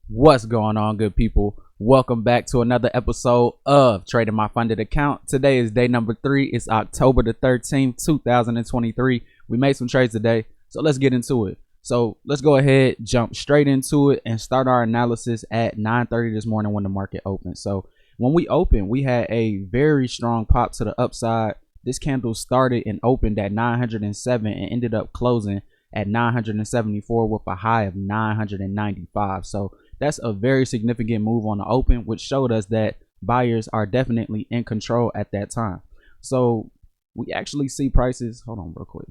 What's going on, good people? Welcome back to another episode of Trading My Funded Account. Today is day number 3. It's October the 13th, 2023. We made some trades today, so let's get into it. So let's go ahead, jump straight into it, and start our analysis at 9:30 this morning when the market opened. So when we opened, we had a very strong pop to the upside. This candle started and opened at 907 and ended up closing at 974 with a high of 995. So that's a very significant move on the open, which showed us that buyers are definitely in control at that time. So we actually see prices, hold on real quick.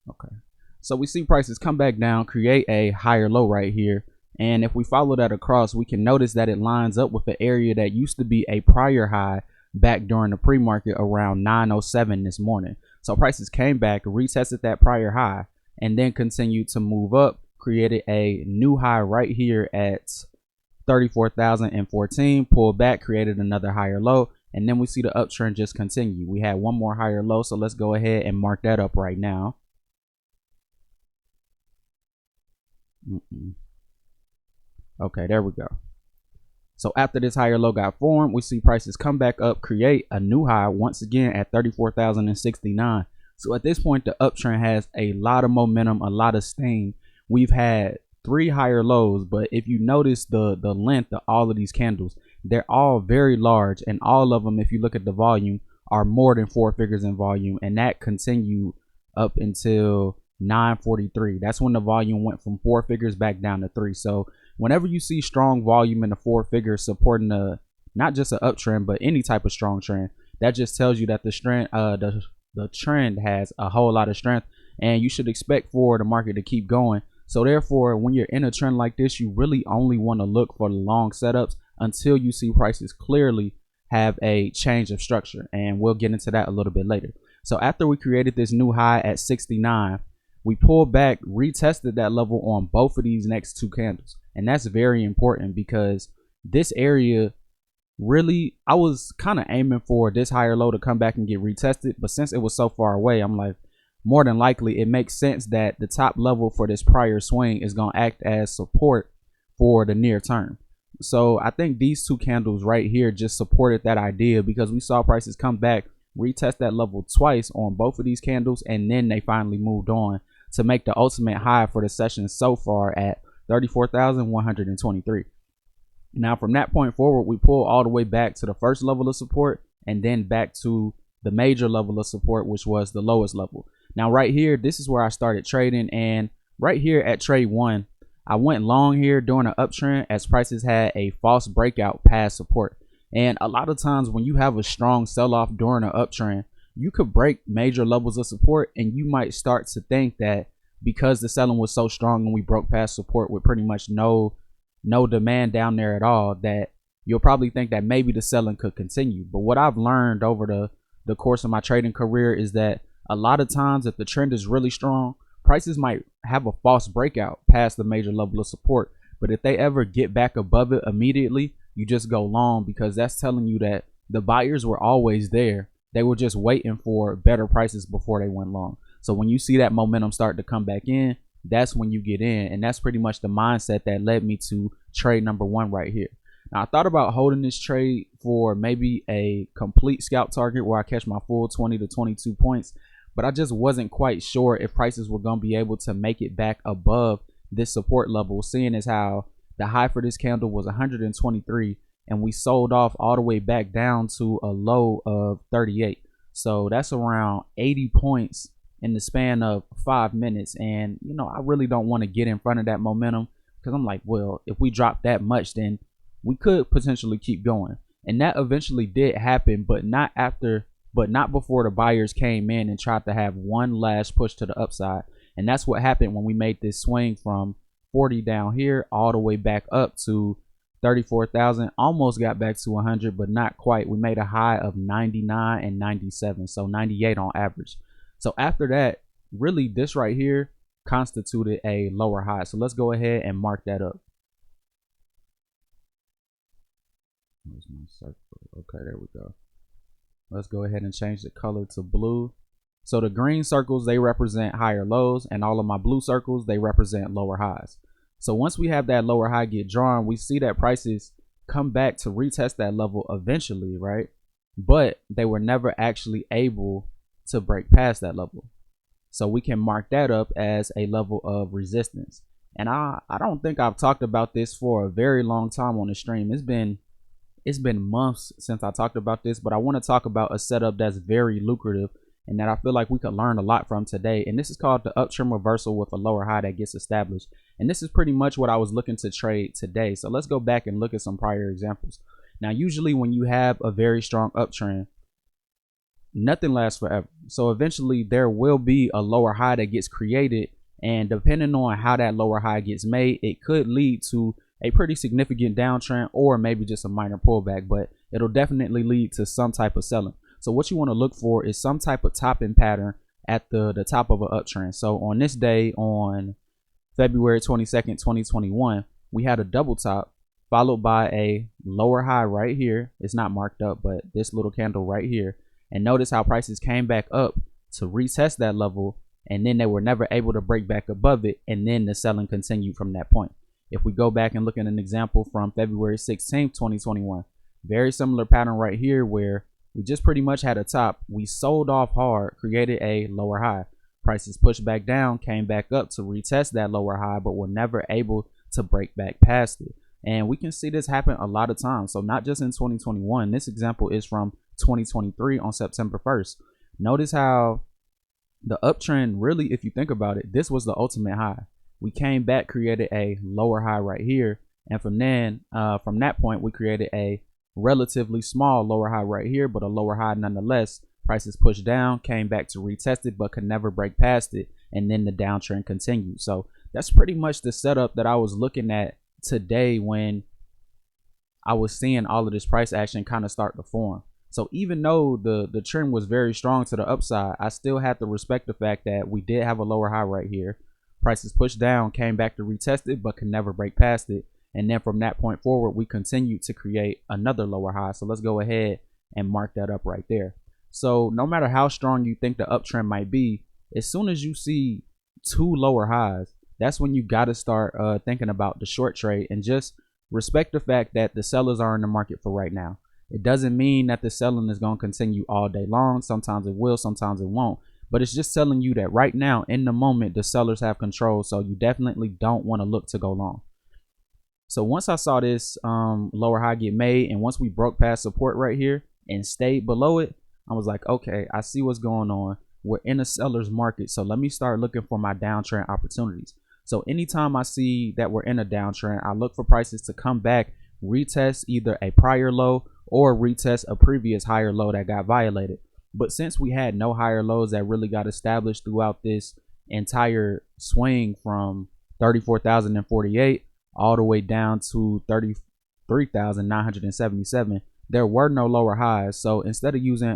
Okay. So we see prices come back down, create a higher low right here. And if we follow that across, we can notice that it lines up with the area that used to be a prior high back during the pre-market around 907 this morning. So prices came back, retested that prior high, and then continued to move up, created a new high right here at 34,014, pulled back, created another higher low, and then we see the uptrend just continue. We had one more higher low, so let's go ahead and mark that up right now. Okay, there we go. So after this higher low got formed, we see prices come back up, create a new high once again at 34,069. So at this point, the uptrend has a lot of momentum, a lot of steam. We've had 3 higher lows, but if you notice the length of all of these candles, they're all very large, and all of them, if you look at the volume, are more than 4 figures in volume, and that continued up until 943. That's when the volume went from 4 figures back down to 3. So whenever you see strong volume in the 4 figures supporting not just an uptrend but any type of strong trend, that just tells you that the trend has a whole lot of strength, and you should expect for the market to keep going. So therefore, when you're in a trend like this, you really only want to look for the long setups until you see prices clearly have a change of structure, and we'll get into that a little bit later. So after we created this new high at 69, we pulled back, retested that level on both of these next 2 candles, and that's very important because this area really, I was kind of aiming for this higher low to come back and get retested, but since it was so far away, I'm like, more than likely it makes sense that the top level for this prior swing is going to act as support for the near term. So I think these 2 candles right here just supported that idea because we saw prices come back, retest that level twice on both of these candles, and then they finally moved on to make the ultimate high for the session so far at 34,123. Now from that point forward, we pull all the way back to the first level of support and then back to the major level of support, which was the lowest level. Now right here, this is where I started trading, and right here at trade 1, I went long here during an uptrend as prices had a false breakout past support. And a lot of times when you have a strong sell-off during an uptrend, you could break major levels of support, and you might start to think that because the selling was so strong and we broke past support with pretty much no demand down there at all, that you'll probably think that maybe the selling could continue. But what I've learned over the course of my trading career is that a lot of times if the trend is really strong, prices might have a false breakout past the major level of support, but if they ever get back above it immediately, you just go long, because that's telling you that the buyers were always there. They were just waiting for better prices before they went long. So when you see that momentum start to come back in, that's when you get in, and that's pretty much the mindset that led me to trade number 1 right here. Now I thought about holding this trade for maybe a complete scalp target where I catch my full 20 to 22 points, but I just wasn't quite sure if prices were going to be able to make it back above this support level, seeing as how the high for this candle was 123 and we sold off all the way back down to a low of 38. So that's around 80 points in the span of 5 minutes. And you know, I really don't want to get in front of that momentum, because I'm like, well, if we drop that much, then we could potentially keep going. And that eventually did happen, but not before the buyers came in and tried to have one last push to the upside. And that's what happened when we made this swing from 40 down here all the way back up to 34,000. Almost got back to 100, but not quite. We made a high of 99 and 97, so 98 on average. So after that, really this right here constituted a lower high. So let's go ahead and mark that up. Where's my circle? Okay, there we go. Let's go ahead and change the color to blue. So the green circles, they represent higher lows, and all of my blue circles, they represent lower highs. So once we have that lower high get drawn, we see that prices come back to retest that level eventually, right? But they were never actually able to break past that level. So we can mark that up as a level of resistance. And I don't think I've talked about this for a very long time on the stream. It's been months since I talked about this, but I want to talk about a setup that's very lucrative and that I feel like we could learn a lot from today. And this is called the uptrend reversal with a lower high that gets established. And this is pretty much what I was looking to trade today. So let's go back and look at some prior examples. Now, usually when you have a very strong uptrend, nothing lasts forever. So eventually there will be a lower high that gets created. And depending on how that lower high gets made, it could lead to a pretty significant downtrend or maybe just a minor pullback, but it'll definitely lead to some type of selling. So what you want to look for is some type of topping pattern at the top of an uptrend. So on this day, on February 22nd, 2021, we had a double top followed by a lower high right here. It's not marked up, but this little candle right here. And notice how prices came back up to retest that level, and then they were never able to break back above it, and then the selling continued from that point. If we go back and look at an example from February 16th, 2021, very similar pattern right here where we just pretty much had a top. We sold off hard, created a lower high. Prices pushed back down, came back up to retest that lower high, but were never able to break back past it. And we can see this happen a lot of times. So not just in 2021. This example is from 2023 on September 1st. Notice how the uptrend, really, if you think about it, this was the ultimate high. We came back, created a lower high right here. And from that point, we created a relatively small lower high right here, but a lower high nonetheless. Prices pushed down, came back to retest it, but could never break past it. And then the downtrend continued. So that's pretty much the setup that I was looking at today when I was seeing all of this price action kind of start to form. So even though the trend was very strong to the upside, I still had to respect the fact that we did have a lower high right here. Prices pushed down, came back to retest it, but could never break past it. And then from that point forward, we continued to create another lower high. So let's go ahead and mark that up right there. So no matter how strong you think the uptrend might be, as soon as you see two lower highs, that's when you got to start thinking about the short trade, and just respect the fact that the sellers are in the market for right now. It doesn't mean that the selling is going to continue all day long. Sometimes it will, sometimes it won't. But it's just telling you that right now, in the moment, the sellers have control. So you definitely don't want to look to go long. So once I saw this lower high get made, and once we broke past support right here and stayed below it, I was like, okay, I see what's going on. We're in a seller's market. So let me start looking for my downtrend opportunities. So anytime I see that we're in a downtrend, I look for prices to come back, retest either a prior low or retest a previous higher low that got violated. But since we had no higher lows that really got established throughout this entire swing from 34,048 all the way down to 33,977, there were no lower highs. So instead of using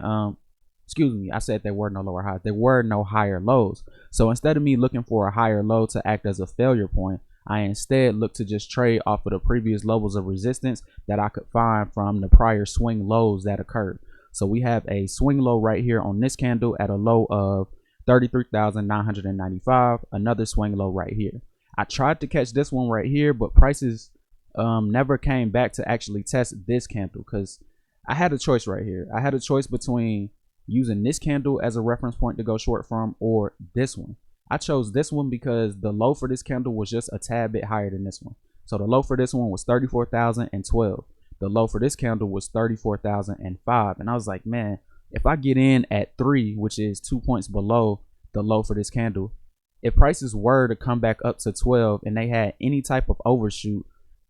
excuse me, I said there were no lower highs, there were no higher lows. So instead of me looking for a higher low to act as a failure point, I instead look to just trade off of the previous levels of resistance that I could find from the prior swing lows that occurred. So we have a swing low right here on this candle at a low of 33,995, another swing low right here. I tried to catch this one right here, but prices never came back to actually test this candle, because I had a choice right here. I had a choice between using this candle as a reference point to go short from, or this one. I chose this one because the low for this candle was just a tad bit higher than this one. So the low for this one was 34,012. The low for this candle was 34,005. And I was like, man, if I get in at 3, which is 2 points below the low for this candle, if prices were to come back up to 12 and they had any type of overshoot,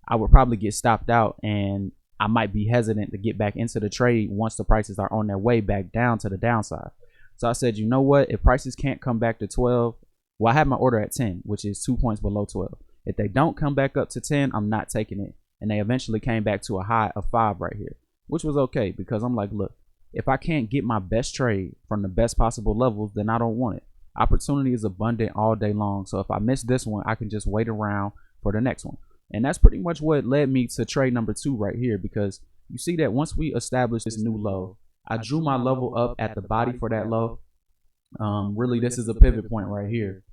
I would probably get stopped out, and I might be hesitant to get back into the trade once the prices are on their way back down to the downside. So I said, you know what, if prices can't come back to 12, well, I have my order at 10, which is 2 points below 12. If they don't come back up to 10, I'm not taking it. And they eventually came back to a high of 5 right here, which was okay, because I'm like, look, if I can't get my best trade from the best possible levels, then I don't want it. Opportunity is abundant all day long. So if I miss this one, I can just wait around for the next one. And that's pretty much what led me to trade number 2 right here, because you see that once we established this new low, I drew my level up at the body for that low. Really, this is a pivot point right here.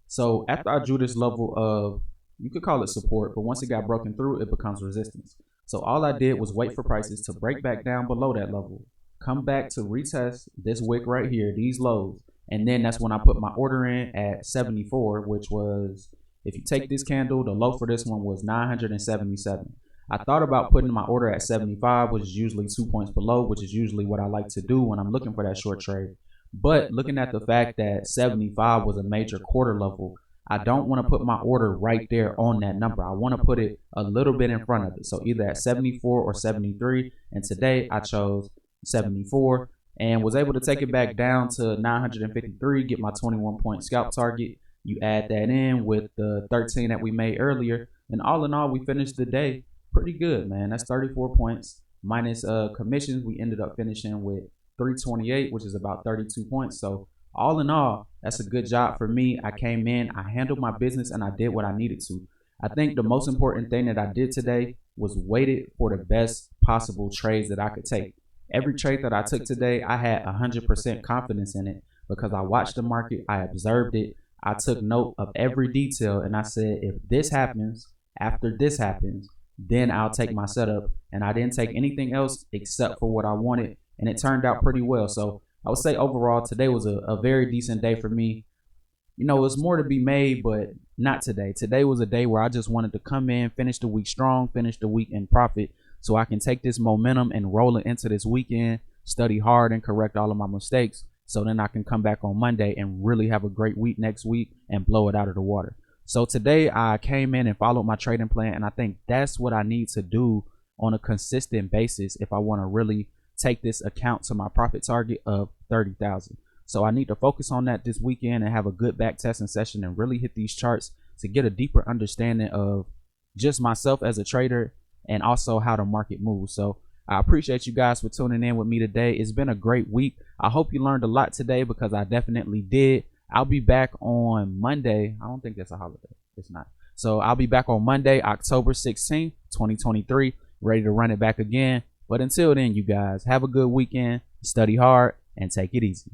So after I drew this level of you could call it support, but once it got broken through, it becomes resistance. So all I did was wait for prices to break back down below that level, come back to retest this wick right here, these lows, and then that's when I put my order in at 74, which was, if you take this candle, the low for this one was 977. I thought about putting my order at 75, which is usually 2 points below, which is usually what I like to do when I'm looking for that short trade. But looking at the fact that 75 was a major quarter level, I don't want to put my order right there on that number. I want to put it a little bit in front of it. So either at 74 or 73. And today I chose 74 and was able to take it back down to 953, get my 21-point scalp target. You add that in with the 13 that we made earlier. And all in all, we finished the day pretty good, man. That's 34 points minus commissions. We ended up finishing with 328, which is about 32 points. So all in all, that's a good job for me. I came in, I handled my business, and I did what I needed to. I think the most important thing that I did today was waited for the best possible trades that I could take. Every trade that I took today, I had 100% confidence in it because I watched the market, I observed it, I took note of every detail, and I said, if this happens, after this happens, then I'll take my setup. And I didn't take anything else except for what I wanted, and it turned out pretty well. So I would say overall, today was a very decent day for me. You know, it's more to be made, but not today. Today was a day where I just wanted to come in, finish the week strong, finish the week in profit, so I can take this momentum and roll it into this weekend, study hard and correct all of my mistakes, so then I can come back on Monday and really have a great week next week and blow it out of the water. So today I came in and followed my trading plan, and I think that's what I need to do on a consistent basis if I want to really take this account to my profit target of 30,000. So I need to focus on that this weekend and have a good back testing session and really hit these charts to get a deeper understanding of just myself as a trader and also how the market moves. So I appreciate you guys for tuning in with me today. It's been a great week. I hope you learned a lot today because I definitely did. I'll be back on Monday. I don't think that's a holiday. It's not. So I'll be back on Monday, October 16th, 2023, ready to run it back again. But until then, you guys, have a good weekend, study hard, and take it easy.